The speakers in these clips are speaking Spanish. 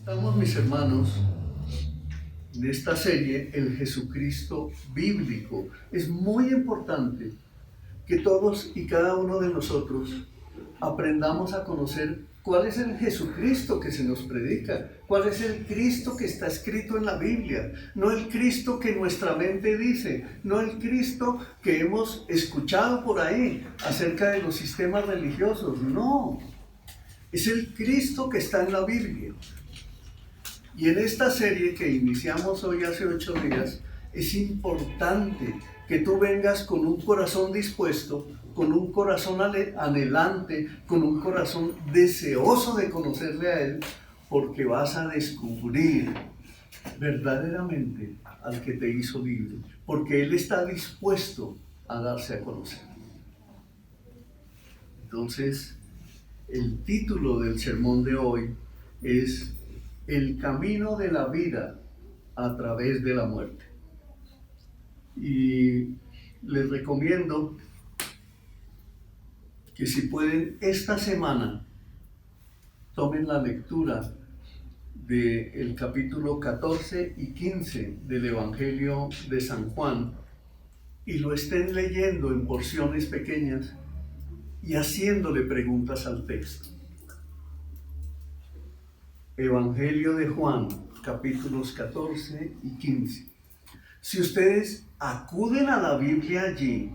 Estamos, mis hermanos, en esta serie, el Jesucristo bíblico. Es muy importante que todos y cada uno de nosotros aprendamos a conocer cuál es el Jesucristo que se nos predica, cuál es el Cristo que está escrito en la Biblia, no el Cristo que nuestra mente dice, no el Cristo que hemos escuchado por ahí acerca de los sistemas religiosos, no, es el Cristo que está en la Biblia. Y en esta serie que iniciamos hoy hace 8 días, es importante que tú vengas con un corazón dispuesto, con un corazón anhelante, con un corazón deseoso de conocerle a Él, porque vas a descubrir verdaderamente al que te hizo libre, porque Él está dispuesto a darse a conocer. Entonces, el título del sermón de hoy es El camino de la vida a través de la muerte. Y les recomiendo que si pueden esta semana tomen la lectura del capítulo 14 y 15 del Evangelio de San Juan y lo estén leyendo en porciones pequeñas y haciéndole preguntas al texto. Evangelio de Juan, capítulos 14 y 15. Si ustedes acuden a la Biblia allí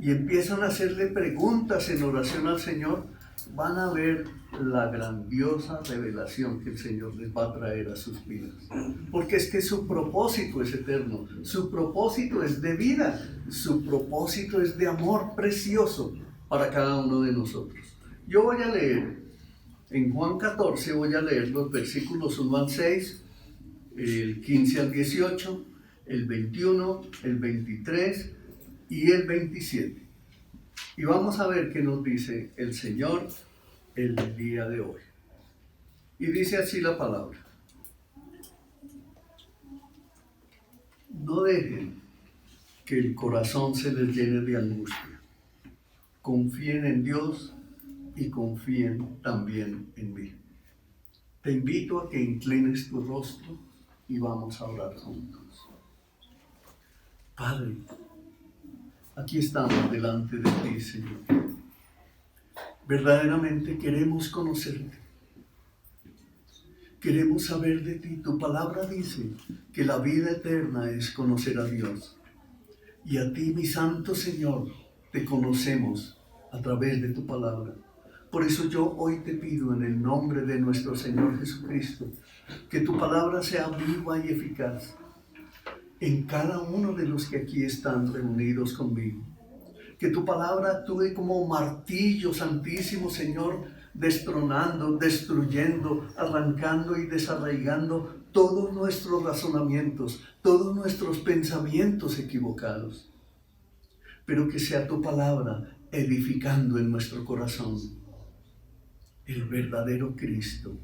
y empiezan a hacerle preguntas en oración al Señor, van a ver la grandiosa revelación que el Señor les va a traer a sus vidas. Porque es que su propósito es eterno, su propósito es de vida, su propósito es de amor precioso para cada uno de nosotros. Yo voy a leer. En Juan 14 voy a leer los versículos 1 al 6, el 15 al 18, el 21, el 23 y el 27. Y vamos a ver qué nos dice el Señor el día de hoy. Y dice así la palabra. No dejen que el corazón se les llene de angustia. Confíen en Dios y confíen también en mí. Te invito a que inclines tu rostro y vamos a orar juntos. Padre, aquí estamos delante de ti, Señor. Verdaderamente queremos conocerte. Queremos saber de ti. Tu palabra dice que la vida eterna es conocer a Dios. Y a ti, mi santo Señor, te conocemos a través de tu palabra. Por eso yo hoy te pido en el nombre de nuestro Señor Jesucristo, que tu palabra sea viva y eficaz en cada uno de los que aquí están reunidos conmigo. Que tu palabra actúe como martillo, Santísimo Señor, destronando, destruyendo, arrancando y desarraigando todos nuestros razonamientos, todos nuestros pensamientos equivocados. Pero que sea tu palabra edificando en nuestro corazón el verdadero Cristo,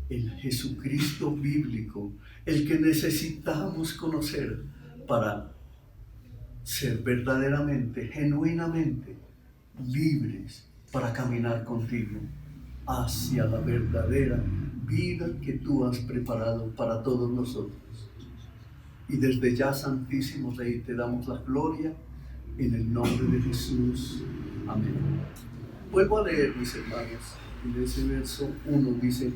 el Jesucristo bíblico, el que necesitamos conocer para ser verdaderamente, genuinamente libres para caminar contigo hacia la verdadera vida que tú has preparado para todos nosotros. Y desde ya, Santísimo Rey, te damos la gloria en el nombre de Jesús. Amén. Vuelvo a leer, mis hermanos. En ese verso 1 dice,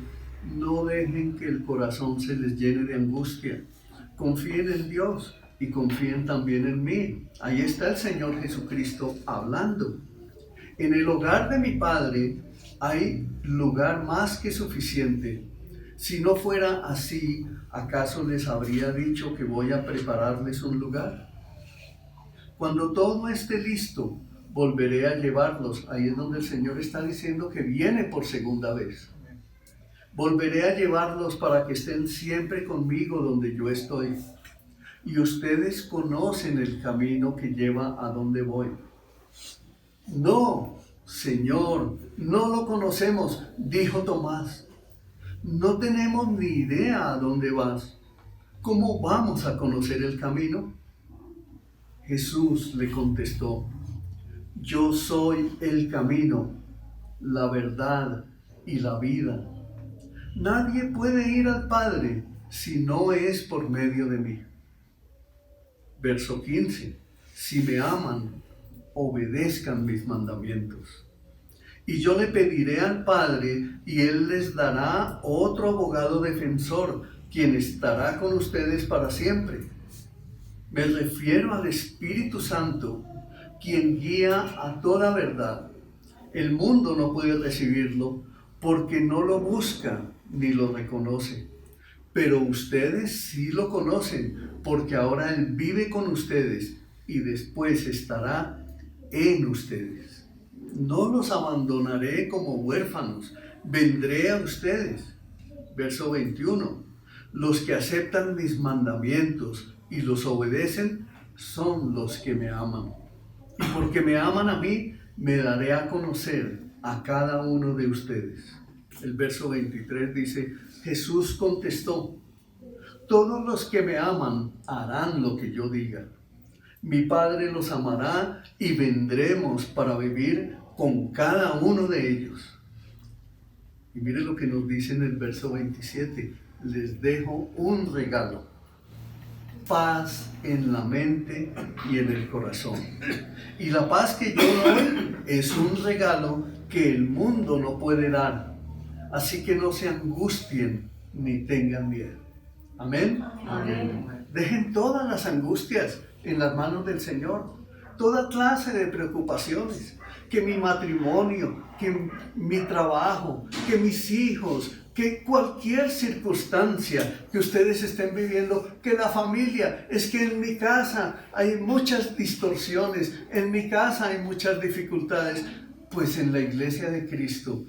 no dejen que el corazón se les llene de angustia. Confíen en Dios y confíen también en mí. Ahí está el Señor Jesucristo hablando. En el hogar de mi Padre hay lugar más que suficiente. Si no fuera así, ¿acaso les habría dicho que voy a prepararles un lugar? Cuando todo esté listo, volveré a llevarlos. Ahí es donde el Señor está diciendo que viene por segunda vez. Volveré a llevarlos para que estén siempre conmigo donde yo estoy. Y ustedes conocen el camino que lleva a donde voy. No, Señor, no lo conocemos, dijo Tomás. No tenemos ni idea a dónde vas. ¿Cómo vamos a conocer el camino? Jesús le contestó, yo soy el camino, la verdad y la vida. Nadie puede ir al Padre si no es por medio de mí. Verso 15. Si me aman, obedezcan mis mandamientos. Y yo le pediré al Padre, y Él les dará otro abogado defensor, quien estará con ustedes para siempre. Me refiero al Espíritu Santo, quien guía a toda verdad. El mundo no puede recibirlo porque no lo busca ni lo reconoce. Pero ustedes sí lo conocen, porque ahora Él vive con ustedes y después estará en ustedes. No los abandonaré como huérfanos, vendré a ustedes. Verso 21. Los que aceptan mis mandamientos y los obedecen son los que me aman. Y porque me aman a mí, me daré a conocer a cada uno de ustedes. El verso 23 dice, Jesús contestó, todos los que me aman harán lo que yo diga. Mi Padre los amará y vendremos para vivir con cada uno de ellos. Y mire lo que nos dice en el verso 27. Les dejo un regalo. Paz en la mente y en el corazón. Y la paz que yo doy es un regalo que el mundo no puede dar. Así que no se angustien ni tengan miedo. Amén. Amén. Dejen todas las angustias en las manos del Señor. Toda clase de preocupaciones. Que mi matrimonio, que mi trabajo, que mis hijos, que cualquier circunstancia que ustedes estén viviendo, que la familia, es que en mi casa hay muchas distorsiones, en mi casa hay muchas dificultades, pues en la iglesia de Cristo,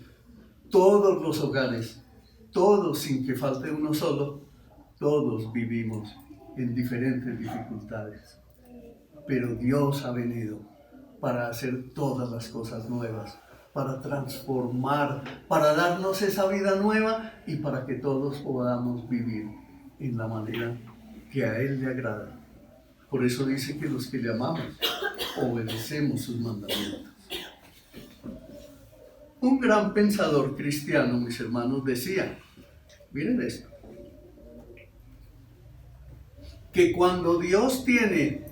todos los hogares, todos sin que falte uno solo, todos vivimos en diferentes dificultades. Pero Dios ha venido para hacer todas las cosas nuevas, para transformar, para darnos esa vida nueva y para que todos podamos vivir en la manera que a Él le agrada. Por eso dice que los que le amamos, obedecemos sus mandamientos. Un gran pensador cristiano, mis hermanos, decía, miren esto, que cuando Dios tiene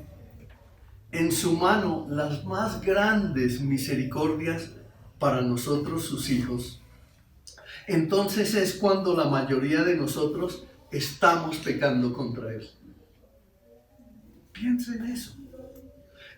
en su mano las más grandes misericordias para nosotros sus hijos, entonces es cuando la mayoría de nosotros estamos pecando contra Él. Piensa en eso.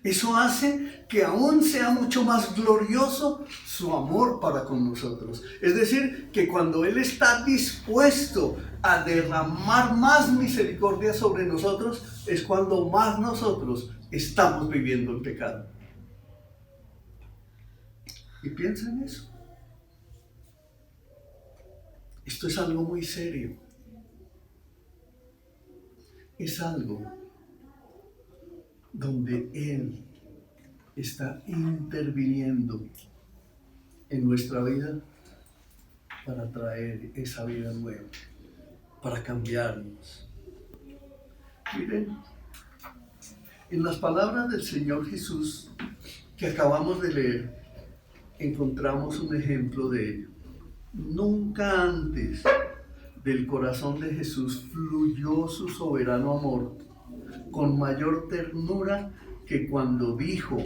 Eso hace que aún sea mucho más glorioso su amor para con nosotros. Es decir, que cuando Él está dispuesto a derramar más misericordia sobre nosotros, es cuando más nosotros estamos viviendo el pecado. Y piensa en eso. Esto es algo muy serio. Es algo donde Él está interviniendo en nuestra vida para traer esa vida nueva, para cambiarnos. Miren, en las palabras del Señor Jesús que acabamos de leer, encontramos un ejemplo de ello. Nunca antes del corazón de Jesús fluyó su soberano amor con mayor ternura que cuando dijo,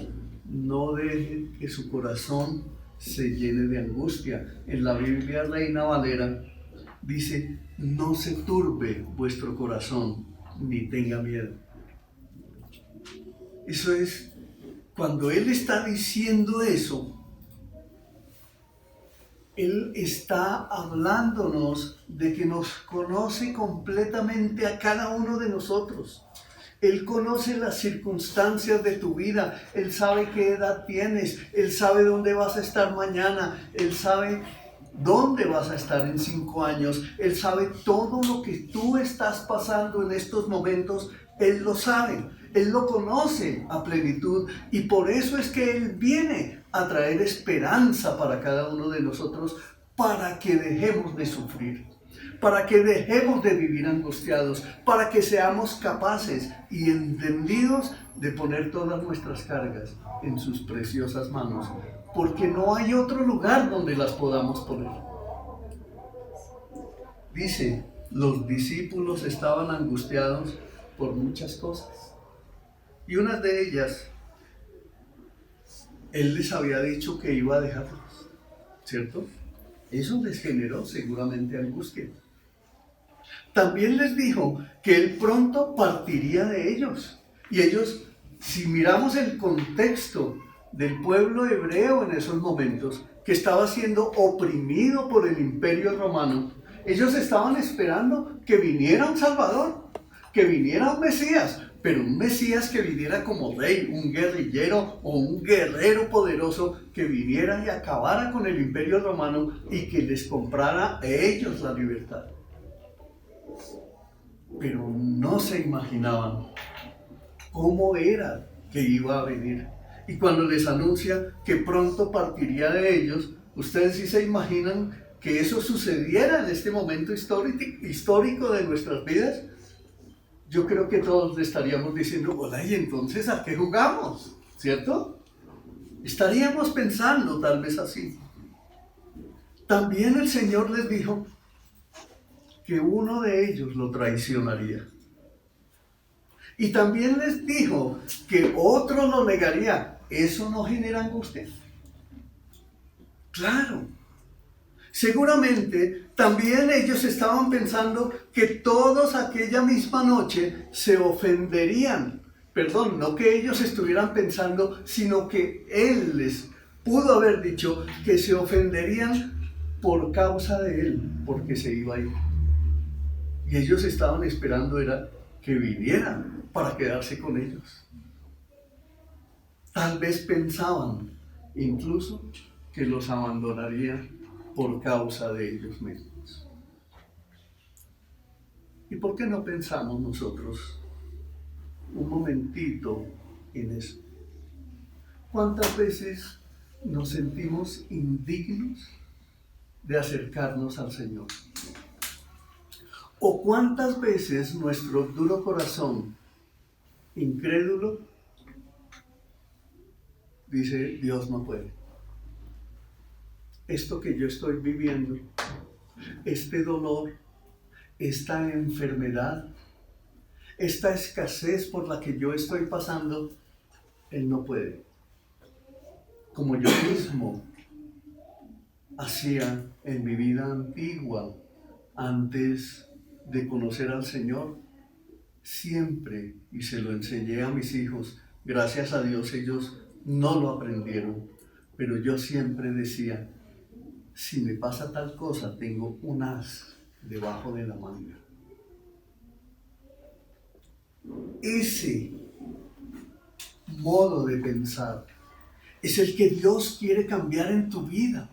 no deje que su corazón se llene de angustia. En la Biblia Reina Valera dice, no se turbe vuestro corazón ni tenga miedo. Eso es, cuando Él está diciendo eso, Él está hablándonos de que nos conoce completamente a cada uno de nosotros. Él conoce las circunstancias de tu vida. Él sabe qué edad tienes. Él sabe dónde vas a estar mañana. Él sabe dónde vas a estar en 5 años. Él sabe todo lo que tú estás pasando en estos momentos. Él lo sabe. Él lo conoce a plenitud. Y por eso es que Él viene a traer esperanza para cada uno de nosotros, para que dejemos de sufrir, para que dejemos de vivir angustiados, para que seamos capaces y entendidos de poner todas nuestras cargas en sus preciosas manos, porque no hay otro lugar donde las podamos poner. Dice, los discípulos estaban angustiados por muchas cosas. Y una de ellas, Él les había dicho que iba a dejarlos, ¿cierto? Eso les generó seguramente angustia. También les dijo que Él pronto partiría de ellos. Y ellos, si miramos el contexto del pueblo hebreo en esos momentos, que estaba siendo oprimido por el imperio romano, ellos estaban esperando que viniera un Salvador, que viniera un Mesías, pero un Mesías que viniera como rey, un guerrillero o un guerrero poderoso que viniera y acabara con el imperio romano y que les comprara a ellos la libertad. Pero no se imaginaban cómo era que iba a venir. Y cuando les anuncia que pronto partiría de ellos, ustedes sí se imaginan que eso sucediera en este momento histórico de nuestras vidas. Yo creo que todos le estaríamos diciendo, hola, ¿y entonces a qué jugamos? ¿Cierto? Estaríamos pensando tal vez así. También el Señor les dijo que uno de ellos lo traicionaría. Y también les dijo que otro lo negaría. ¿Eso no genera angustia? Claro. Seguramente también ellos estaban pensando que todos aquella misma noche se ofenderían. Perdón, no que ellos estuvieran pensando, sino que Él les pudo haber dicho que se ofenderían por causa de Él, porque se iba a ir. Y ellos estaban esperando era que vinieran para quedarse con ellos. Tal vez pensaban incluso que los abandonaría por causa de ellos mismos. ¿Y por qué no pensamos nosotros un momentito en eso? ¿Cuántas veces nos sentimos indignos de acercarnos al Señor? ¿O cuántas veces nuestro duro corazón incrédulo dice, Dios no puede? Esto que yo estoy viviendo, este dolor, esta enfermedad, esta escasez por la que yo estoy pasando, Él no puede. Como yo mismo hacía en mi vida antigua, antes de conocer al Señor, siempre, y se lo enseñé a mis hijos, gracias a Dios ellos no lo aprendieron, pero yo siempre decía, si me pasa tal cosa, tengo un as debajo de la manga. Ese modo de pensar es el que Dios quiere cambiar en tu vida.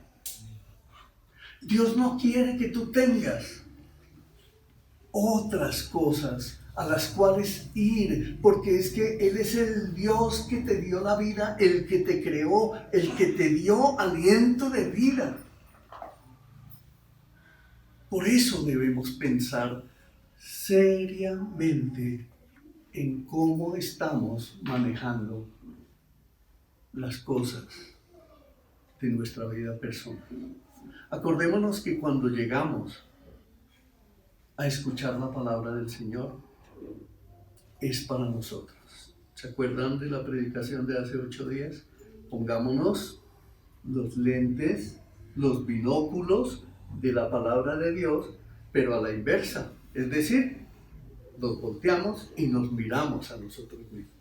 Dios no quiere que tú tengas otras cosas a las cuales ir, porque es que Él es el Dios que te dio la vida, el que te creó, el que te dio aliento de vida. Por eso debemos pensar seriamente en cómo estamos manejando las cosas de nuestra vida personal. Acordémonos que cuando llegamos a escuchar la palabra del Señor, es para nosotros. ¿Se acuerdan de la predicación de hace 8 días? Pongámonos los lentes, los binóculos de la palabra de Dios, pero a la inversa. Es decir, nos volteamos y nos miramos a nosotros mismos.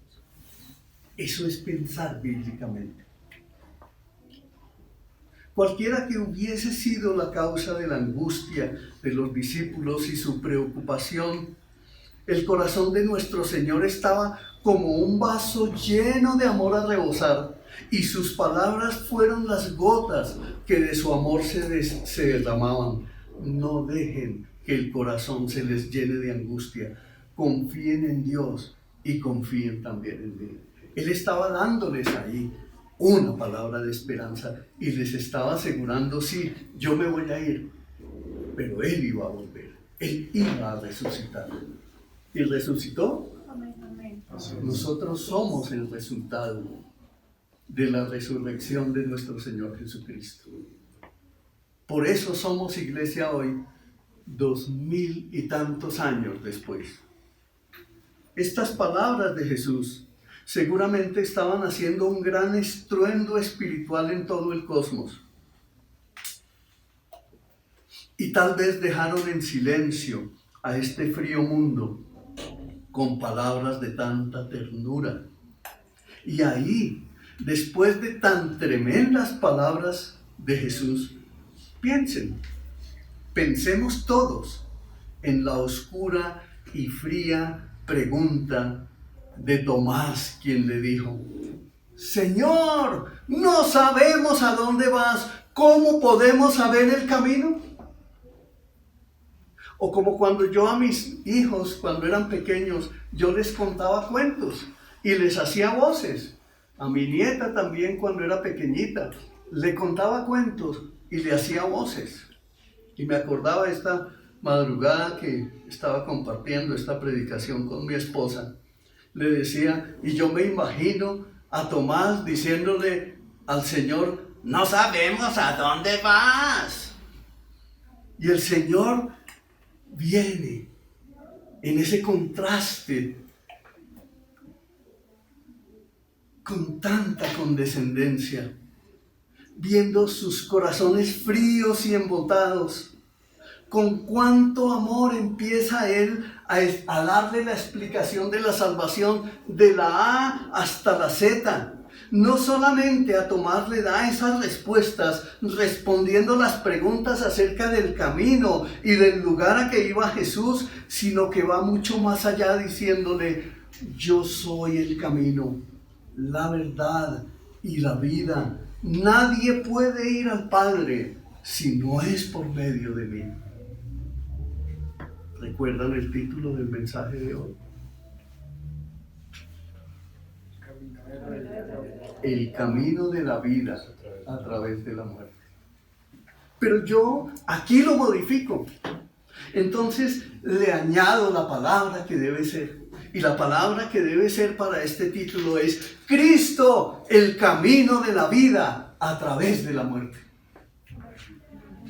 Eso es pensar bíblicamente. Cualquiera que hubiese sido la causa de la angustia de los discípulos y su preocupación, el corazón de nuestro Señor estaba como un vaso lleno de amor a rebosar, y sus palabras fueron las gotas que de su amor se derramaban. No dejen que el corazón se les llene de angustia. Confíen en Dios y confíen también en mí. Él estaba dándoles ahí una palabra de esperanza y les estaba asegurando, sí, yo me voy a ir, pero Él iba a volver, Él iba a resucitar. ¿Y resucitó? Amén. Nosotros somos el resultado de la resurrección de nuestro Señor Jesucristo. Por eso somos iglesia hoy, 2000 y tantos años después. Estas palabras de Jesús seguramente estaban haciendo un gran estruendo espiritual en todo el cosmos. Y tal vez dejaron en silencio a este frío mundo con palabras de tanta ternura. Y ahí, después de tan tremendas palabras de Jesús, pensemos todos en la oscura y fría pregunta de Tomás, quien le dijo: Señor, no sabemos a dónde vas, ¿cómo podemos saber el camino? O como cuando yo a mis hijos, cuando eran pequeños, yo les contaba cuentos y les hacía voces. A mi nieta también, cuando era pequeñita, le contaba cuentos y le hacía voces. Y me acordaba esta madrugada que estaba compartiendo esta predicación con mi esposa. Le decía, y yo me imagino a Tomás diciéndole al Señor: no sabemos a dónde vas. Y el Señor viene en ese contraste con tanta condescendencia, viendo sus corazones fríos y embotados. Con cuánto amor empieza Él a darle la explicación de la salvación de la A hasta la Z. No solamente a Tomás le da esas respuestas respondiendo las preguntas acerca del camino y del lugar a que iba Jesús, sino que va mucho más allá diciéndole: yo soy el camino, la verdad y la vida. Nadie puede ir al Padre si no es por medio de mí. ¿Recuerdan el título del mensaje de hoy? El camino de la vida a través de la muerte. Pero yo aquí lo modifico. Entonces le añado la palabra que debe ser. Y la palabra que debe ser para este título es: Cristo, el camino de la vida a través de la muerte.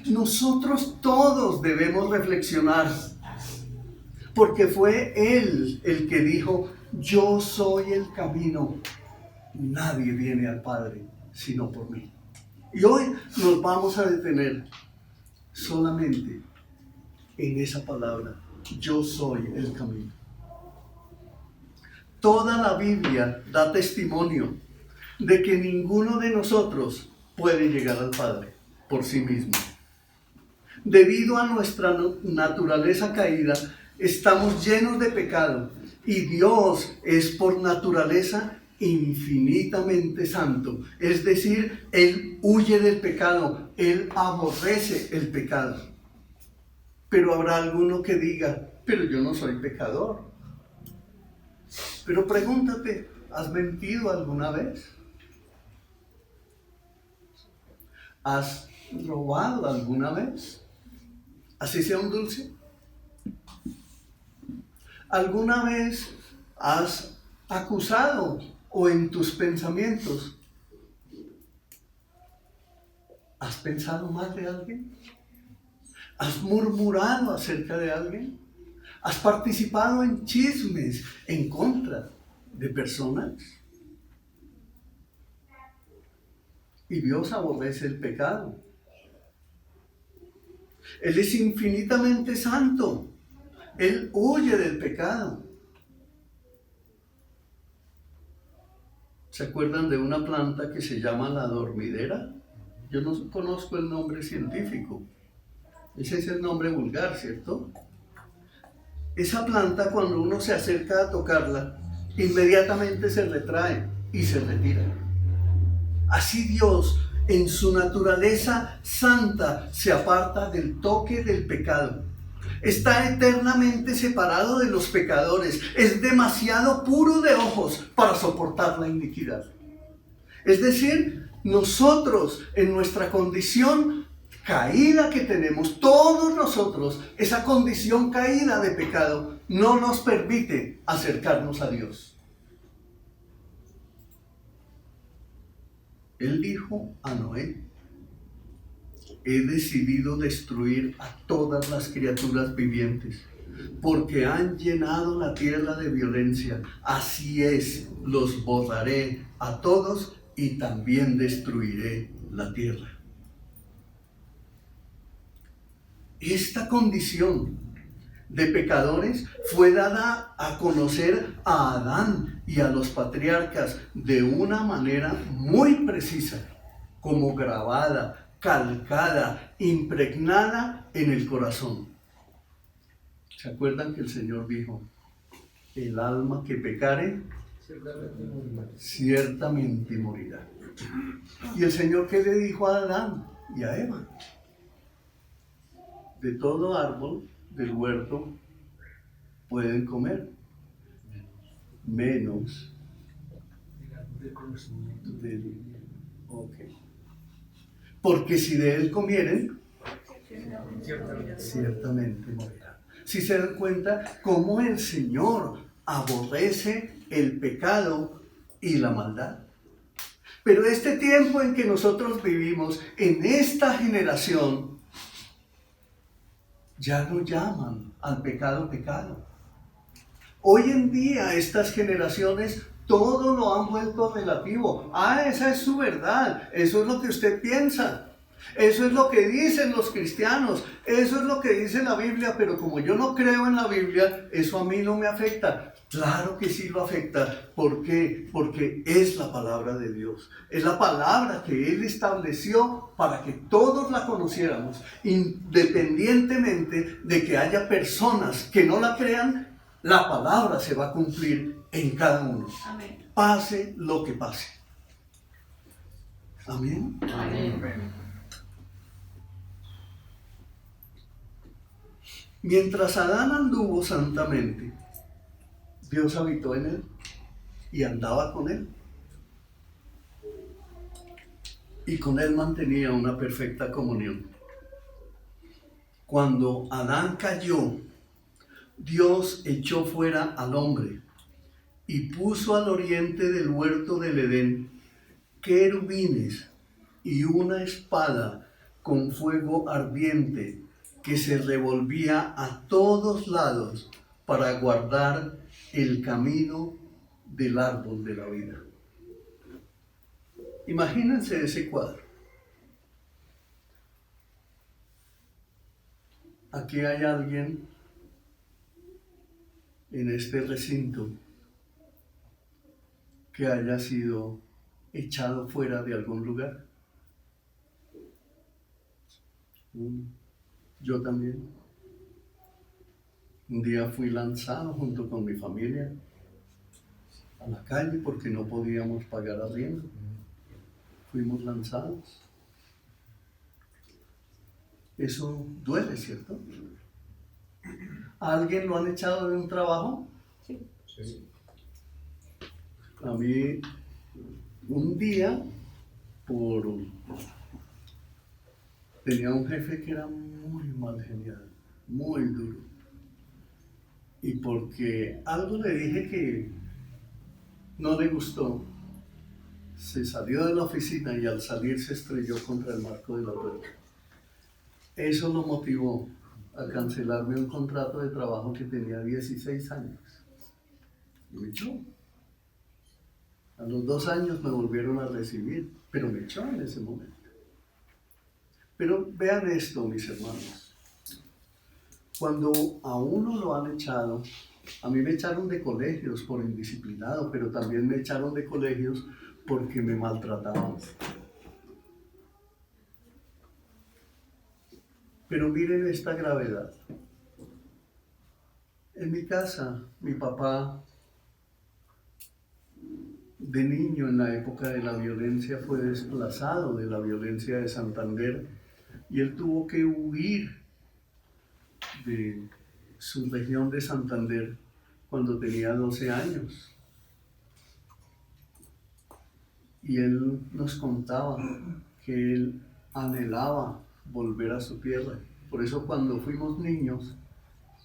Nosotros todos debemos reflexionar, porque fue Él el que dijo: yo soy el camino. Nadie viene al Padre sino por mí. Y hoy nos vamos a detener solamente en esa palabra: yo soy el camino. Toda la Biblia da testimonio de que ninguno de nosotros puede llegar al Padre por sí mismo. Debido a nuestra naturaleza caída, estamos llenos de pecado y Dios es por naturaleza infinitamente santo. Es decir, Él huye del pecado, Él aborrece el pecado. Pero habrá alguno que diga: pero yo no soy pecador. Pero pregúntate, ¿has mentido alguna vez? ¿Has robado alguna vez? ¿Así sea un dulce? ¿Alguna vez has acusado o en tus pensamientos has pensado mal de alguien? ¿Has murmurado acerca de alguien? ¿Has participado en chismes en contra de personas? Y Dios aborrece el pecado. Él es infinitamente santo. Él huye del pecado. ¿Se acuerdan de una planta que se llama la dormidera? Yo no conozco el nombre científico. Ese es el nombre vulgar, ¿cierto? Esa planta, cuando uno se acerca a tocarla, inmediatamente se retrae y se retira. Así Dios, en su naturaleza santa, se aparta del toque del pecado. Está eternamente separado de los pecadores. Es demasiado puro de ojos para soportar la iniquidad. Es decir, nosotros, en nuestra condición caída que tenemos, todos nosotros, esa condición caída de pecado no nos permite acercarnos a Dios. Él dijo a Noé: he decidido destruir a todas las criaturas vivientes, porque han llenado la tierra de violencia. Así es, los borraré a todos y también destruiré la tierra. Esta condición de pecadores fue dada a conocer a Adán y a los patriarcas de una manera muy precisa, como grabada, calcada, impregnada en el corazón. ¿Se acuerdan que el Señor dijo: el alma que pecare, ciertamente morirá? ¿Y el Señor qué le dijo a Adán y a Eva? De todo árbol del huerto pueden comer, menos del... Okay. Porque si de él comieren, ciertamente morirán. Si se dan cuenta cómo el Señor aborrece el pecado y la maldad. Pero este tiempo en que nosotros vivimos, en esta generación, ya no llaman al pecado pecado. Hoy en día estas generaciones todo lo han vuelto relativo. Esa es su verdad, eso es lo que usted piensa, eso es lo que dicen los cristianos, eso es lo que dice la Biblia, pero como yo no creo en la Biblia, eso a mí no me afecta. Claro que sí lo afecta. ¿Por qué? Porque es la palabra de Dios. Es la palabra que Él estableció para que todos la conociéramos, independientemente de que haya personas que no la crean. La palabra se va a cumplir en cada uno. Amén. Pase lo que pase. Amén. Amén. Mientras Adán anduvo santamente, Dios habitó en él y andaba con él. Y con él mantenía una perfecta comunión. Cuando Adán cayó, Dios echó fuera al hombre y puso al oriente del huerto del Edén querubines y una espada con fuego ardiente que se revolvía a todos lados para guardar el camino del árbol de la vida. Imagínense ese cuadro. Aquí hay alguien en este recinto que haya sido echado fuera de algún lugar. Yo también. Un día fui lanzado junto con mi familia a la calle porque no podíamos pagar arriendo. Fuimos lanzados. Eso duele, ¿cierto? ¿A alguien lo han echado de un trabajo? Sí. A mí, un día, tenía un jefe que era muy mal genial, muy duro. Y porque algo le dije que no le gustó, se salió de la oficina y al salir se estrelló contra el marco de la puerta. Eso lo motivó a cancelarme un contrato de trabajo que tenía 16 años. Y me echó. A los 2 años me volvieron a recibir, pero me echó en ese momento. Pero vean esto, mis hermanos. Cuando a uno lo han echado, a mí me echaron de colegios por indisciplinado, pero también me echaron de colegios porque me maltrataban. Pero miren esta gravedad. En mi casa, mi papá, de niño en la época de la violencia, fue desplazado de la violencia de Santander y él tuvo que huir de su región de Santander cuando tenía 12 años. Y él nos contaba que él anhelaba volver a su tierra. Por eso cuando fuimos niños,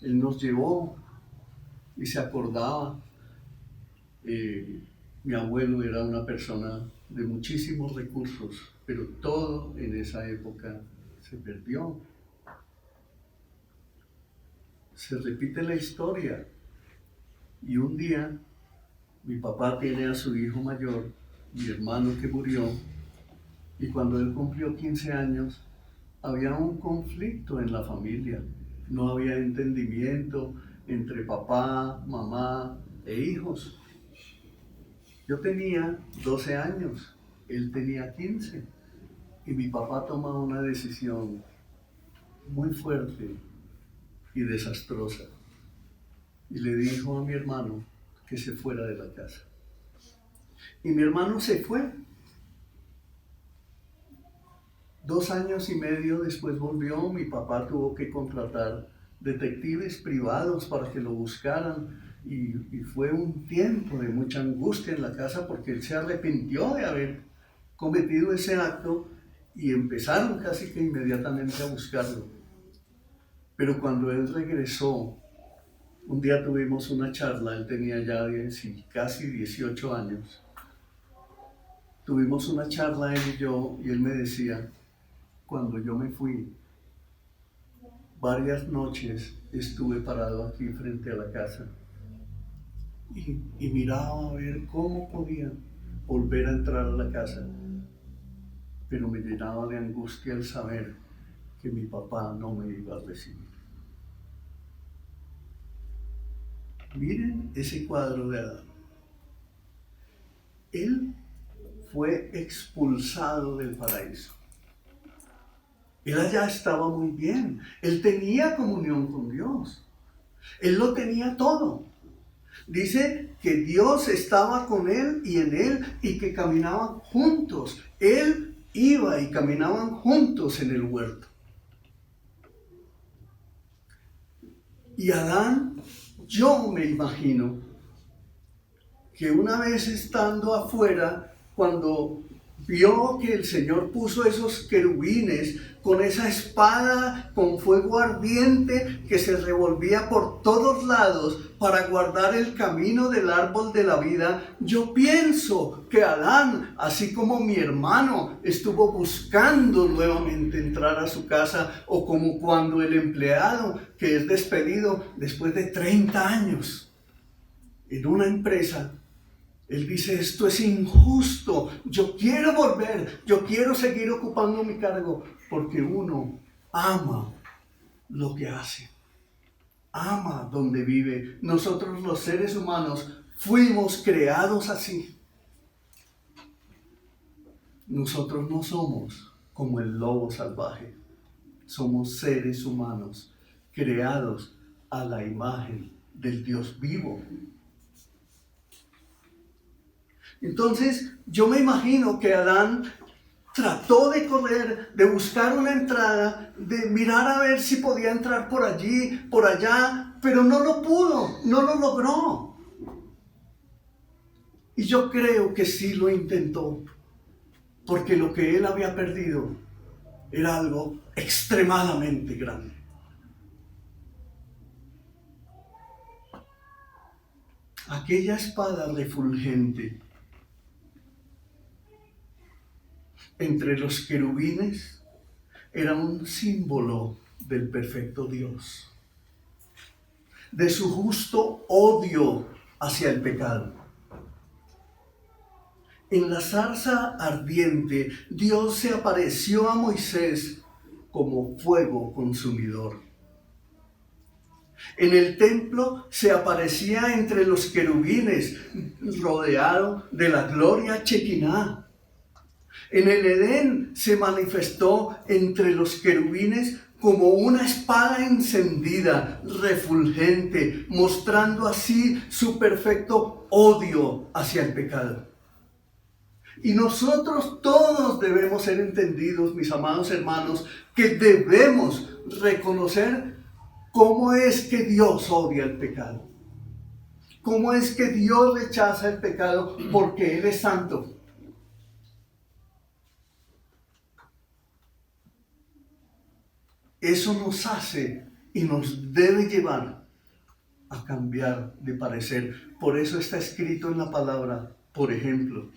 él nos llevó y se acordaba. Mi abuelo era una persona de muchísimos recursos, pero todo en esa época se perdió. Se repite la historia. Y un día, mi papá tiene a su hijo mayor, mi hermano que murió, y cuando él cumplió 15 años, había un conflicto en la familia. No había entendimiento entre papá, mamá e hijos. Yo tenía 12 años, él tenía 15, y mi papá toma una decisión muy fuerte y desastrosa. Y le dijo a mi hermano que se fuera de la casa. Y mi hermano se fue. 2 años y medio después volvió. Mi papá tuvo que contratar detectives privados para que lo buscaran. Y fue un tiempo de mucha angustia en la casa porque él se arrepintió de haber cometido ese acto y empezaron casi que inmediatamente a buscarlo. Pero cuando él regresó, un día tuvimos una charla, él tenía ya casi 18 años. Tuvimos una charla él y yo, y él me decía, cuando yo me fui, varias noches estuve parado aquí frente a la casa y miraba a ver cómo podía volver a entrar a la casa, pero me llenaba de angustia el saber que mi papá no me iba a recibir. Miren ese cuadro de Adán. Él fue expulsado del paraíso. Él allá estaba muy bien. Él tenía comunión con Dios. Él lo tenía todo. Dice que Dios estaba con él y en él y que caminaban juntos. Él iba y caminaban juntos en el huerto. Y Adán, yo me imagino que una vez estando afuera, cuando vio que el Señor puso esos querubines con esa espada con fuego ardiente que se revolvía por todos lados para guardar el camino del árbol de la vida, yo pienso que Adán, así como mi hermano, estuvo buscando nuevamente entrar a su casa, o como cuando el empleado que es despedido después de 30 años en una empresa, él dice, esto es injusto, yo quiero volver, yo quiero seguir ocupando mi cargo, porque uno ama lo que hace, ama donde vive. Nosotros los seres humanos fuimos creados así. Nosotros no somos como el lobo salvaje, somos seres humanos creados a la imagen del Dios vivo. Entonces, yo me imagino que Adán trató de correr, de buscar una entrada, de mirar a ver si podía entrar por allí, por allá, pero no lo pudo, no lo logró. Y yo creo que sí lo intentó, porque lo que él había perdido era algo extremadamente grande. Aquella espada refulgente entre los querubines era un símbolo del perfecto Dios, de su justo odio hacia el pecado. En la zarza ardiente, Dios se apareció a Moisés como fuego consumidor. En el templo se aparecía entre los querubines, rodeado de la gloria Chequiná. En el Edén se manifestó entre los querubines como una espada encendida, refulgente, mostrando así su perfecto odio hacia el pecado. Y nosotros todos debemos ser entendidos, mis amados hermanos, que debemos reconocer cómo es que Dios odia el pecado. Cómo es que Dios rechaza el pecado, porque Él es santo. Eso nos hace y nos debe llevar a cambiar de parecer. Por eso está escrito en la palabra, por ejemplo,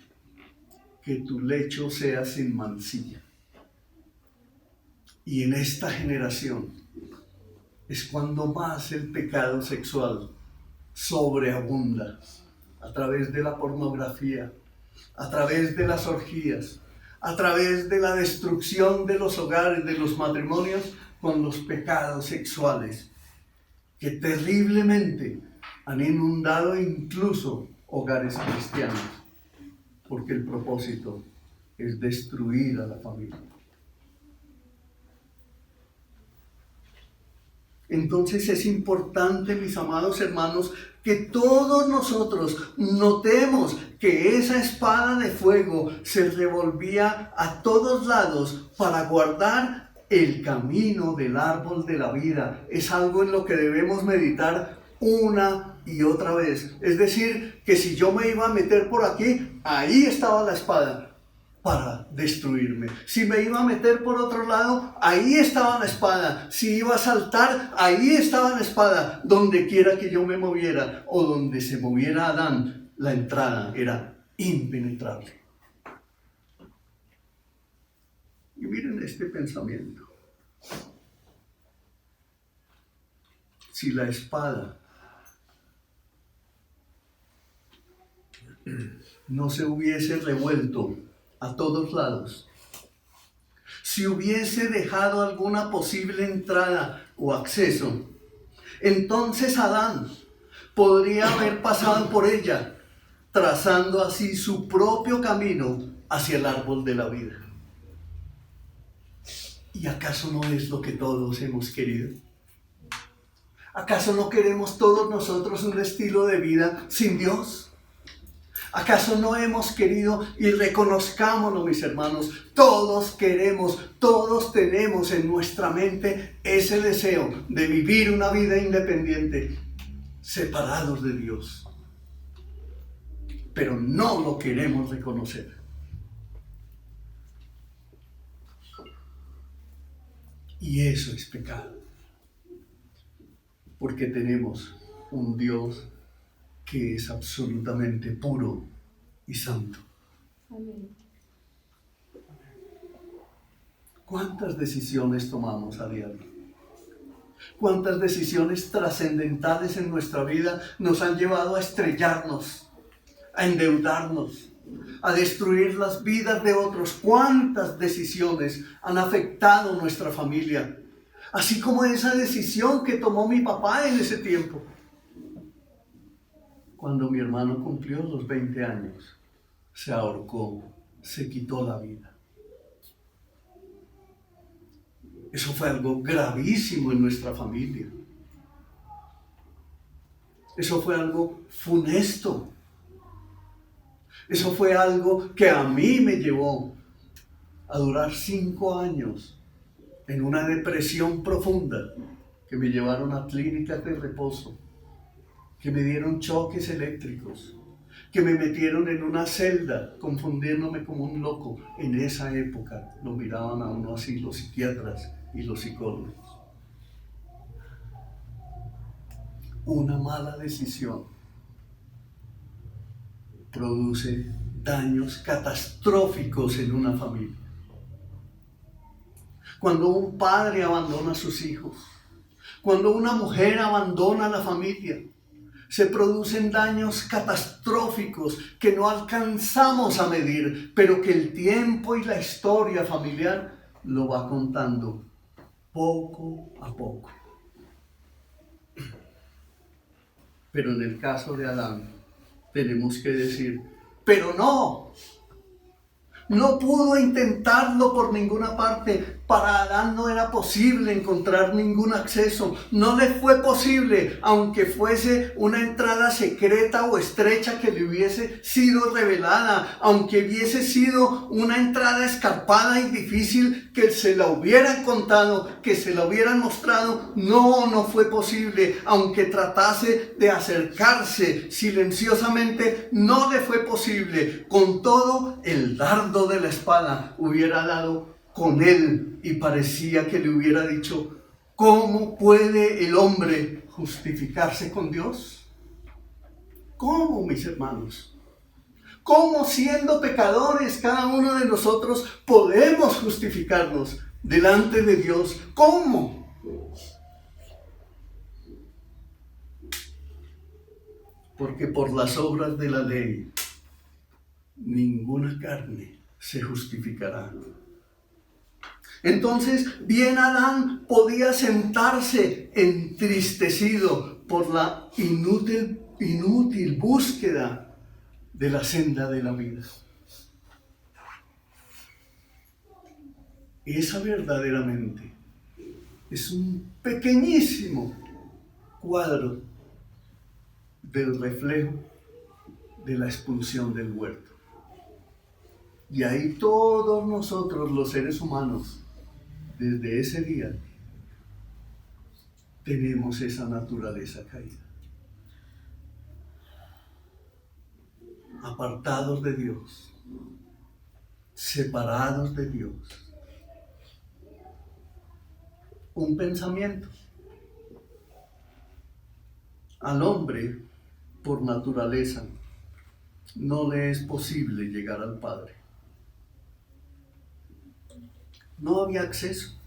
que tu lecho sea sin mancilla. Y en esta generación es cuando más el pecado sexual sobreabunda, a través de la pornografía, a través de las orgías, a través de la destrucción de los hogares, de los matrimonios, con los pecados sexuales, que terriblemente han inundado incluso hogares cristianos, porque el propósito es destruir a la familia. Entonces es importante, mis amados hermanos, que todos nosotros notemos que esa espada de fuego se revolvía a todos lados para guardar el camino del árbol de la vida. Es algo en lo que debemos meditar una y otra vez. Es decir, que si yo me iba a meter por aquí, ahí estaba la espada para destruirme. Si me iba a meter por otro lado, ahí estaba la espada. Si iba a saltar, ahí estaba la espada. Donde quiera que yo me moviera o donde se moviera Adán, la entrada era impenetrable. Y miren este pensamiento. Si la espada no se hubiese revuelto a todos lados, si hubiese dejado alguna posible entrada o acceso, entonces Adán podría haber pasado por ella, trazando así su propio camino hacia el árbol de la vida. ¿Y acaso no es lo que todos hemos querido? ¿Acaso no queremos todos nosotros un estilo de vida sin Dios? ¿Acaso no hemos querido, y reconozcámoslo, mis hermanos, todos queremos, todos tenemos en nuestra mente ese deseo de vivir una vida independiente, separados de Dios? Pero no lo queremos reconocer. Y eso es pecado. Porque tenemos un Dios que es absolutamente puro y santo. Amén. ¿Cuántas decisiones tomamos a diario? ¿Cuántas decisiones trascendentales en nuestra vida nos han llevado a estrellarnos, a endeudarnos, a destruir las vidas de otros? ¿Cuántas decisiones han afectado nuestra familia? Así como esa decisión que tomó mi papá en ese tiempo. Cuando mi hermano cumplió los 20 años, se ahorcó, se quitó la vida. Eso fue algo gravísimo en nuestra familia. Eso fue algo funesto. Eso fue algo que a mí me llevó a durar 5 años en una depresión profunda, que me llevaron a clínicas de reposo, que me dieron choques eléctricos, que me metieron en una celda confundiéndome como un loco. En esa época lo miraban a uno así los psiquiatras y los psicólogos. Una mala decisión produce daños catastróficos en una familia. Cuando un padre abandona a sus hijos, cuando una mujer abandona a la familia, se producen daños catastróficos que no alcanzamos a medir, pero que el tiempo y la historia familiar lo va contando poco a poco. Pero en el caso de Adán, tenemos que decir, pero no pudo intentarlo por ninguna parte. Para Adán no era posible encontrar ningún acceso. No le fue posible, aunque fuese una entrada secreta o estrecha que le hubiese sido revelada, aunque hubiese sido una entrada escarpada y difícil que se la hubieran contado, que se la hubieran mostrado. No fue posible. Aunque tratase de acercarse silenciosamente, no le fue posible. Con todo, el dardo de la espada hubiera dado con él y parecía que le hubiera dicho, ¿cómo puede el hombre justificarse con Dios? ¿Cómo, mis hermanos? ¿Cómo, siendo pecadores cada uno de nosotros, podemos justificarnos delante de Dios. ¿Cómo? Porque por las obras de la ley ninguna carne se justificará. Entonces, bien Adán podía sentarse entristecido por la inútil búsqueda de la senda de la vida. Esa verdaderamente es un pequeñísimo cuadro del reflejo de la expulsión del huerto. Y ahí todos nosotros, los seres humanos, desde ese día, tenemos esa naturaleza caída. Apartados de Dios, separados de Dios. Un pensamiento. Al hombre, por naturaleza, no le es posible llegar al Padre. No había acceso.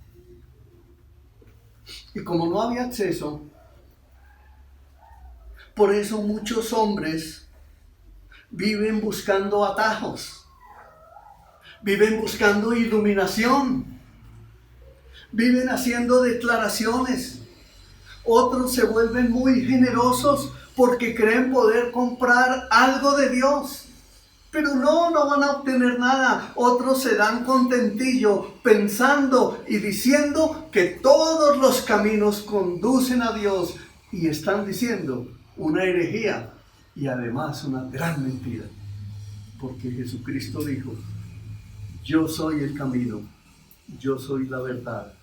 Y como no había acceso, por eso muchos hombres viven buscando atajos, viven buscando iluminación, viven haciendo declaraciones. Otros se vuelven muy generosos porque creen poder comprar algo de Dios. Pero no van a obtener nada. Otros se dan contentillo pensando y diciendo que todos los caminos conducen a Dios y están diciendo una herejía y además una gran mentira. Porque Jesucristo dijo, yo soy el camino, yo soy la verdad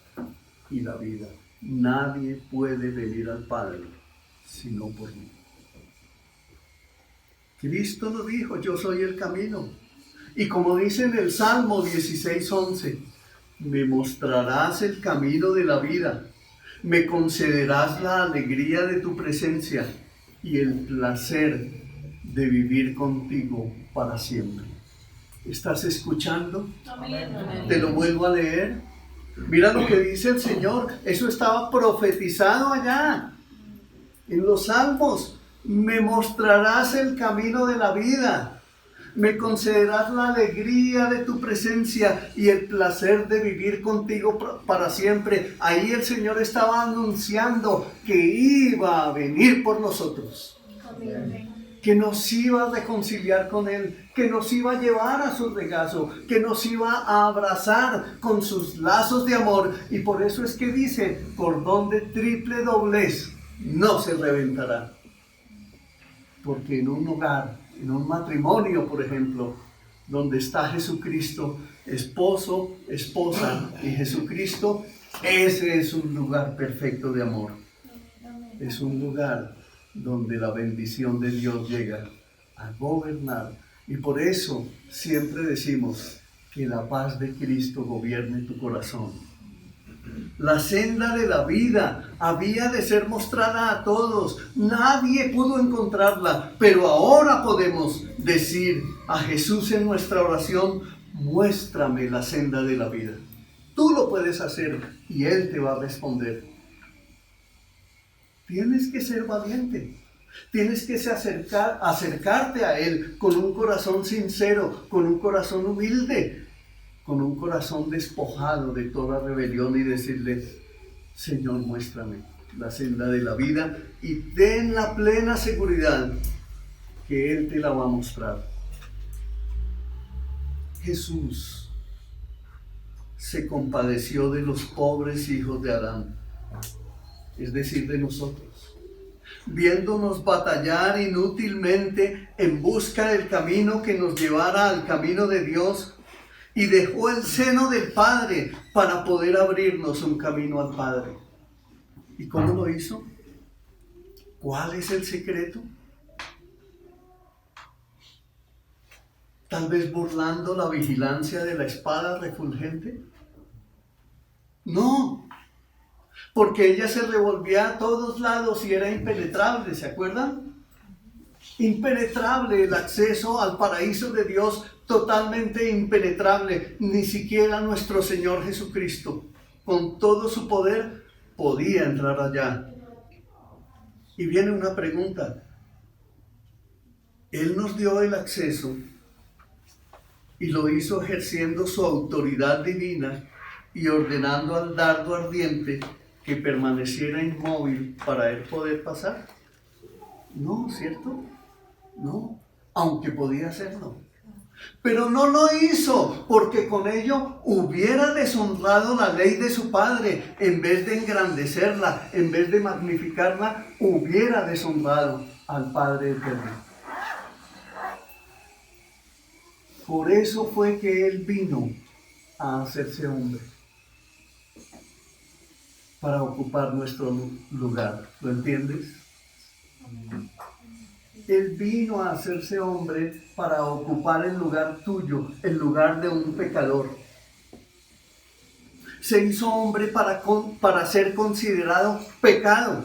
y la vida. Nadie puede venir al Padre sino por mí. Cristo lo dijo, yo soy el camino. Y como dice en el Salmo 16:11, me mostrarás el camino de la vida, me concederás la alegría de tu presencia y el placer de vivir contigo para siempre. ¿Estás escuchando? Amén. Te lo vuelvo a leer. Mira lo que dice el Señor. Eso estaba profetizado allá en los Salmos. Me mostrarás el camino de la vida. Me concederás la alegría de tu presencia y el placer de vivir contigo para siempre. Ahí el Señor estaba anunciando que iba a venir por nosotros. Amén. Que nos iba a reconciliar con Él, que nos iba a llevar a su regazo, que nos iba a abrazar con sus lazos de amor. Y por eso es que dice, cordón de triple doblez no se reventará. Porque en un hogar, en un matrimonio, por ejemplo, donde está Jesucristo, esposo, esposa y Jesucristo, ese es un lugar perfecto de amor. Es un lugar donde la bendición de Dios llega a gobernar. Y por eso siempre decimos que la paz de Cristo gobierne tu corazón. La senda de la vida había de ser mostrada a todos. Nadie pudo encontrarla, pero ahora podemos decir a Jesús en nuestra oración, muéstrame la senda de la vida. Tú lo puedes hacer y Él te va a responder. Tienes que ser valiente. Tienes que acercarte a Él con un corazón sincero, con un corazón humilde, con un corazón despojado de toda rebelión y decirle, Señor, muéstrame la senda de la vida y ten la plena seguridad que Él te la va a mostrar. Jesús se compadeció de los pobres hijos de Adán, es decir, de nosotros, viéndonos batallar inútilmente en busca del camino que nos llevara al camino de Dios, y dejó el seno del Padre para poder abrirnos un camino al Padre. ¿Y cómo lo hizo? ¿Cuál es el secreto? Tal vez burlando la vigilancia de la espada refulgente. No, porque ella se revolvía a todos lados y era impenetrable, ¿se acuerdan? Impenetrable el acceso al paraíso de Dios, totalmente impenetrable. Ni siquiera nuestro Señor Jesucristo, con todo su poder, podía entrar allá. Y viene una pregunta. Él nos dio el acceso y lo hizo ejerciendo su autoridad divina y ordenando al dardo ardiente que permaneciera inmóvil para él poder pasar. No, ¿cierto? No, aunque podía hacerlo. Pero no lo hizo, porque con ello hubiera deshonrado la ley de su Padre. En vez de engrandecerla, en vez de magnificarla, hubiera deshonrado al Padre eterno. Por eso fue que Él vino a hacerse hombre, para ocupar nuestro lugar. ¿Lo entiendes? Él vino a hacerse hombre para ocupar el lugar tuyo, el lugar de un pecador. Se hizo hombre para ser considerado pecado,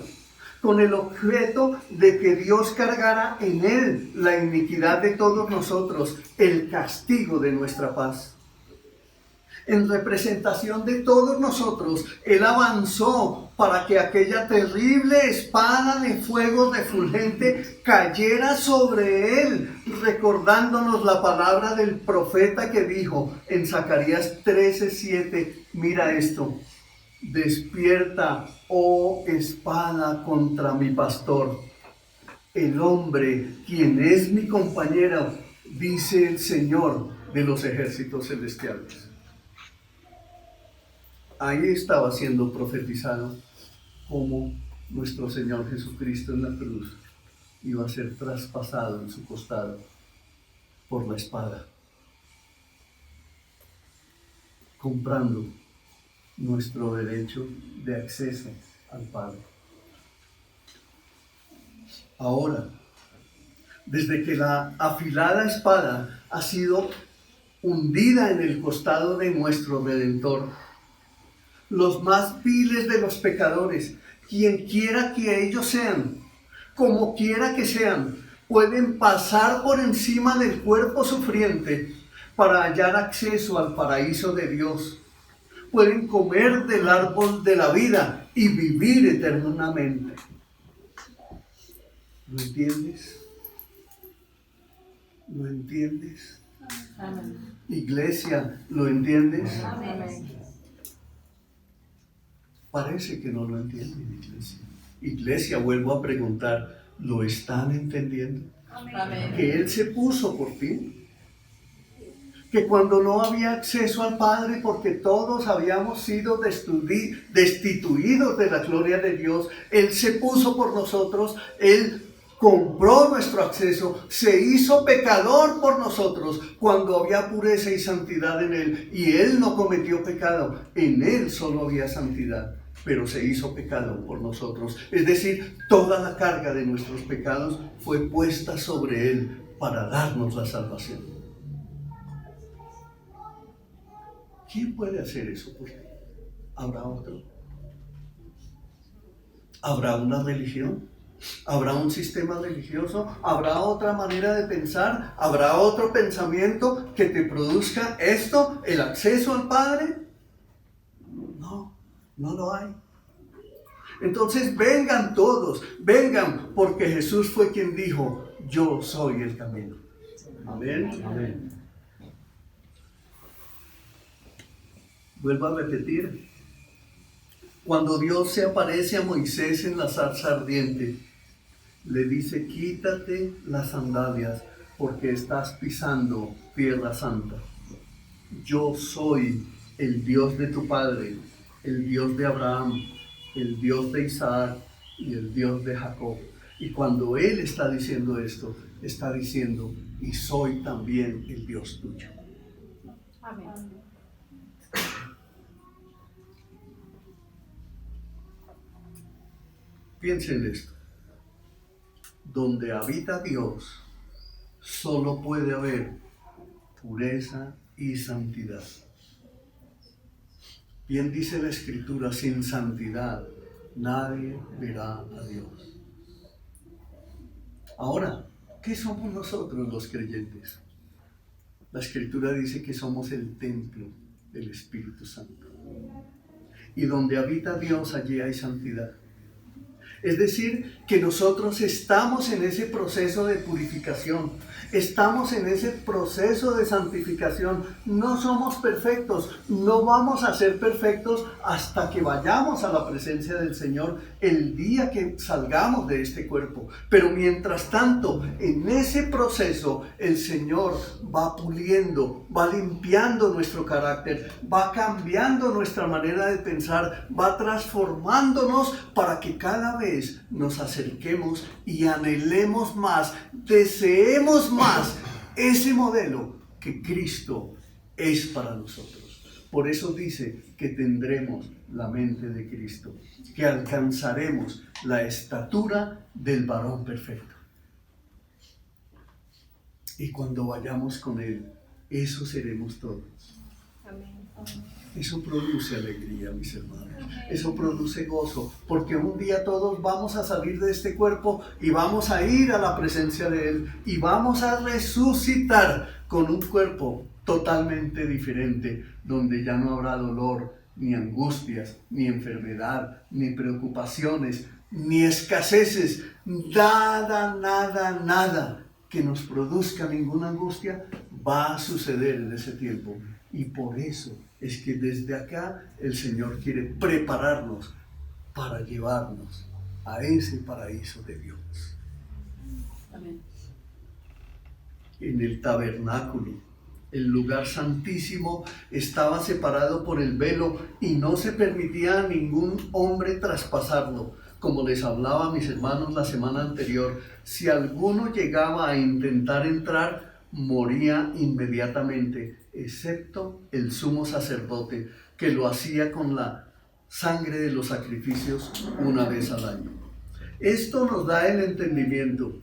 con el objeto de que Dios cargara en él la iniquidad de todos nosotros, el castigo de nuestra paz. En representación de todos nosotros, Él avanzó para que aquella terrible espada de fuego refulgente cayera sobre Él, recordándonos la palabra del profeta que dijo en Zacarías 13:7, mira esto: despierta, oh espada, contra mi pastor, el hombre quien es mi compañero, dice el Señor de los ejércitos celestiales. Ahí estaba siendo profetizado como nuestro Señor Jesucristo en la cruz iba a ser traspasado en su costado por la espada, comprando nuestro derecho de acceso al Padre. Ahora, desde que la afilada espada ha sido hundida en el costado de nuestro Redentor, los más viles de los pecadores, quien quiera que ellos sean, como quiera que sean, pueden pasar por encima del cuerpo sufriente para hallar acceso al paraíso de Dios. Pueden comer del árbol de la vida y vivir eternamente. ¿Lo entiendes? ¿Lo entiendes? Amén. Iglesia, ¿lo entiendes? Amén. Parece que no lo entienden, iglesia. Iglesia, vuelvo a preguntar, ¿lo están entendiendo? Amén. Que Él se puso por ti. Que cuando no había acceso al Padre, porque todos habíamos sido destituidos de la gloria de Dios, Él se puso por nosotros, Él compró nuestro acceso, se hizo pecador por nosotros cuando había pureza y santidad en Él. Y Él no cometió pecado, en Él solo había santidad, pero se hizo pecado por nosotros. Es decir, toda la carga de nuestros pecados fue puesta sobre Él para darnos la salvación. ¿Quién puede hacer eso por ti? ¿Habrá otro? ¿Habrá una religión? ¿Habrá un sistema religioso? ¿Habrá otra manera de pensar? ¿Habrá otro pensamiento que te produzca esto, el acceso al Padre? No, no lo hay. Entonces vengan todos, vengan, porque Jesús fue quien dijo, yo soy el camino. Amén. Amén. Vuelvo a repetir. Cuando Dios se aparece a Moisés en la zarza ardiente, le dice, quítate las sandalias porque estás pisando tierra santa. Yo soy el Dios de tu padre, el Dios de Abraham, el Dios de Isaac y el Dios de Jacob. Y cuando Él está diciendo esto, está diciendo, y soy también el Dios tuyo. Amén. Piensen en esto. Donde habita Dios, solo puede haber pureza y santidad. Bien dice la Escritura, sin santidad nadie verá a Dios. Ahora, ¿Qué somos nosotros los creyentes? La Escritura dice que somos el templo del Espíritu Santo. Y donde habita Dios, allí hay santidad. Es decir, que nosotros estamos en ese proceso de purificación, estamos en ese proceso de santificación. No somos perfectos, no vamos a ser perfectos hasta que vayamos a la presencia del Señor el día que salgamos de este cuerpo. Pero mientras tanto, en ese proceso, el Señor va puliendo, va limpiando nuestro carácter, va cambiando nuestra manera de pensar, va transformándonos para que cada vez nos acerquemos y anhelemos más, deseemos más ese modelo que Cristo es para nosotros. Por eso dice que tendremos la mente de Cristo, que alcanzaremos la estatura del varón perfecto. Y cuando vayamos con Él, eso seremos todos. Amén. Eso produce alegría, mis hermanos. Eso produce gozo, porque un día todos vamos a salir de este cuerpo y vamos a ir a la presencia de Él y vamos a resucitar con un cuerpo totalmente diferente, donde ya no habrá dolor, ni angustias, ni enfermedad, ni preocupaciones, ni escaseces, nada que nos produzca ninguna angustia va a suceder en ese tiempo. Y por eso es que desde acá el Señor quiere prepararnos para llevarnos a ese paraíso de Dios. Amén. En el tabernáculo, el lugar santísimo estaba separado por el velo y no se permitía a ningún hombre traspasarlo. Como les hablaba a mis hermanos la semana anterior, si alguno llegaba a intentar entrar, moría inmediatamente, excepto el sumo sacerdote, que lo hacía con la sangre de los sacrificios una vez al año. Esto nos da el entendimiento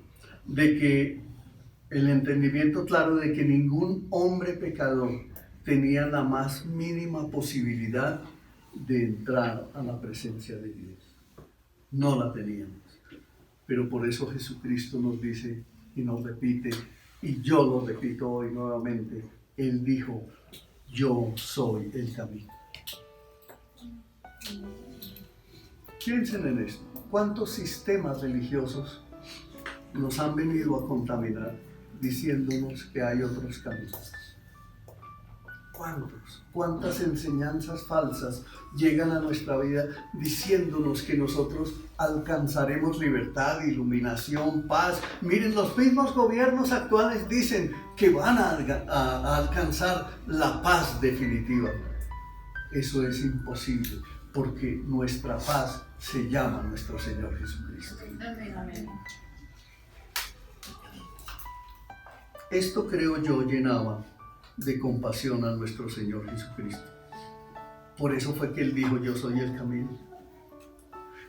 claro de que ningún hombre pecador tenía la más mínima posibilidad de entrar a la presencia de Dios. No la teníamos. Pero por eso Jesucristo nos dice y nos repite, y yo lo repito hoy nuevamente, Él dijo, yo soy el camino. Piensen en esto. ¿Cuántos sistemas religiosos nos han venido a contaminar diciéndonos que hay otros caminos? ¿Cuántas enseñanzas falsas llegan a nuestra vida diciéndonos que nosotros alcanzaremos libertad, iluminación, paz? Miren, los mismos gobiernos actuales dicen que van a alcanzar la paz definitiva. Eso es imposible, porque nuestra paz se llama nuestro Señor Jesucristo. Amén. Esto, creo yo, llenaba de compasión a nuestro Señor Jesucristo. Por eso fue que Él dijo, yo soy el camino.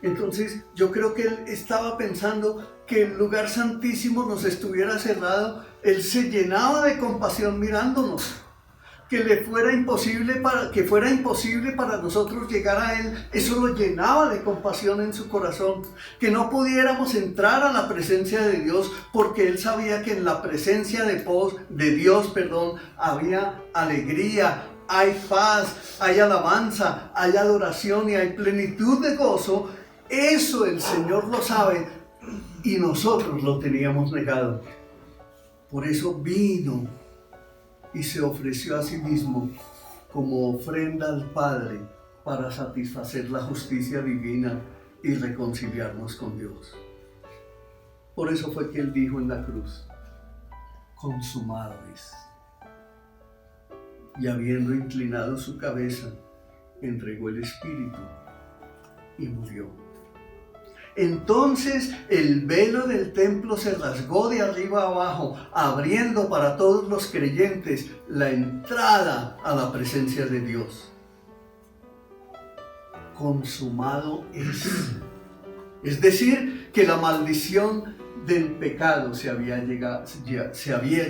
Entonces, yo creo que Él estaba pensando que el lugar santísimo nos estuviera cerrado. Él se llenaba de compasión mirándonos. Que fuera imposible para nosotros llegar a Él. Eso lo llenaba de compasión en su corazón. Que no pudiéramos entrar a la presencia de Dios, porque Él sabía que en la presencia de Dios, había alegría, hay paz, hay alabanza, hay adoración y hay plenitud de gozo. Eso el Señor lo sabe y nosotros lo teníamos negado. Por eso vino y se ofreció a sí mismo como ofrenda al Padre para satisfacer la justicia divina y reconciliarnos con Dios. Por eso fue que Él dijo en la cruz, consumado es. Y habiendo inclinado su cabeza, entregó el Espíritu y murió. Entonces el velo del templo se rasgó de arriba a abajo, abriendo para todos los creyentes la entrada a la presencia de Dios. Consumado es. Es decir, que la maldición del pecado se había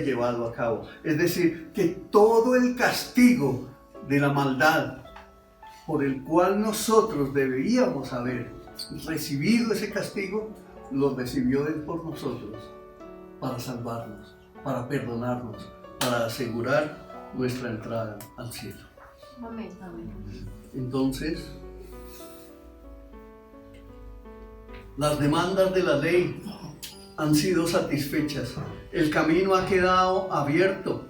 llevado a cabo. Es decir, que todo el castigo de la maldad por el cual nosotros deberíamos haber recibido ese castigo, lo recibió Él por nosotros para salvarnos, para perdonarnos, para asegurar nuestra entrada al cielo. Amén. Amén. Entonces, las demandas de la ley han sido satisfechas. El camino ha quedado abierto.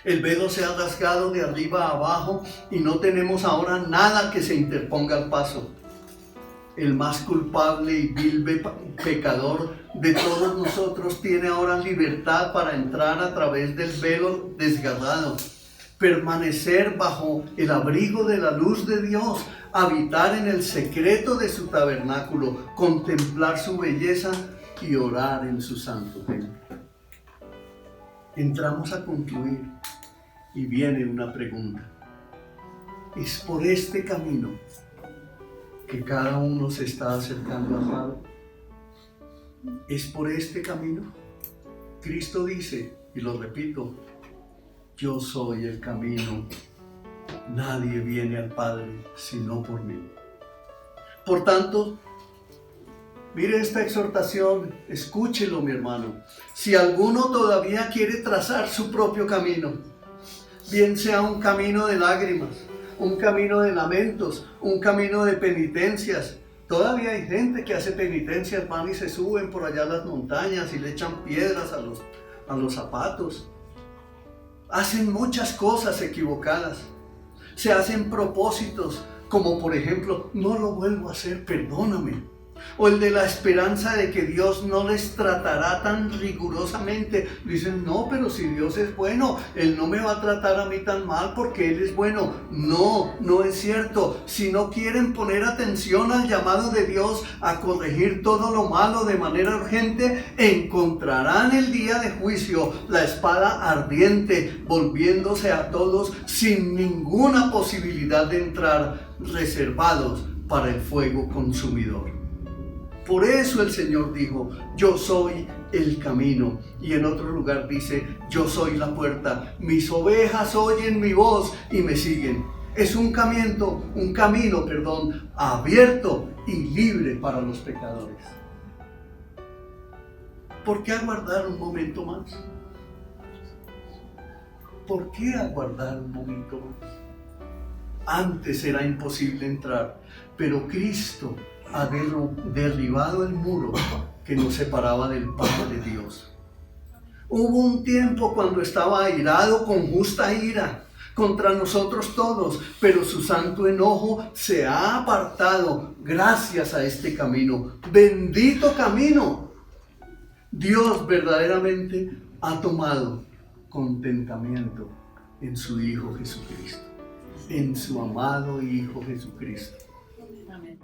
El velo se ha rasgado de arriba a abajo y no tenemos ahora nada que se interponga al paso. El más culpable y vil pecador de todos nosotros tiene ahora libertad para entrar a través del velo desgarrado, permanecer bajo el abrigo de la luz de Dios, habitar en el secreto de su tabernáculo, contemplar su belleza y orar en su santo templo. Entramos a concluir y viene una pregunta. ¿Es por este camino que cada uno se está acercando al Padre? ¿Es por este camino? Cristo dice, y lo repito, yo soy el camino. Nadie viene al Padre sino por mí. Por tanto, mire esta exhortación, escúchelo, mi hermano. Si alguno todavía quiere trazar su propio camino, bien sea un camino de lágrimas, un camino de lamentos, un camino de penitencias. Todavía hay gente que hace penitencias, van y se suben por allá a las montañas y le echan piedras a los zapatos. Hacen muchas cosas equivocadas. Se hacen propósitos, como por ejemplo, no lo vuelvo a hacer, perdóname. O el de la esperanza de que Dios no les tratará tan rigurosamente. Dicen, no, pero si Dios es bueno, Él no me va a tratar a mí tan mal porque Él es bueno. No, no es cierto. Si no quieren poner atención al llamado de Dios a corregir todo lo malo de manera urgente, encontrarán el día de juicio la espada ardiente, volviéndose a todos sin ninguna posibilidad de entrar, reservados para el fuego consumidor. Por eso el Señor dijo, yo soy el camino. Y en otro lugar dice, yo soy la puerta. Mis ovejas oyen mi voz y me siguen. Es un camino, abierto y libre para los pecadores. ¿Por qué aguardar un momento más? ¿Por qué aguardar un momento más? Antes era imposible entrar, pero Cristo ha derribado el muro que nos separaba del Padre Dios. Hubo un tiempo cuando estaba airado con justa ira contra nosotros todos, pero su santo enojo se ha apartado gracias a este camino. ¡Bendito camino! Dios verdaderamente ha tomado contentamiento en su Hijo Jesucristo, en su amado Hijo Jesucristo. Amén.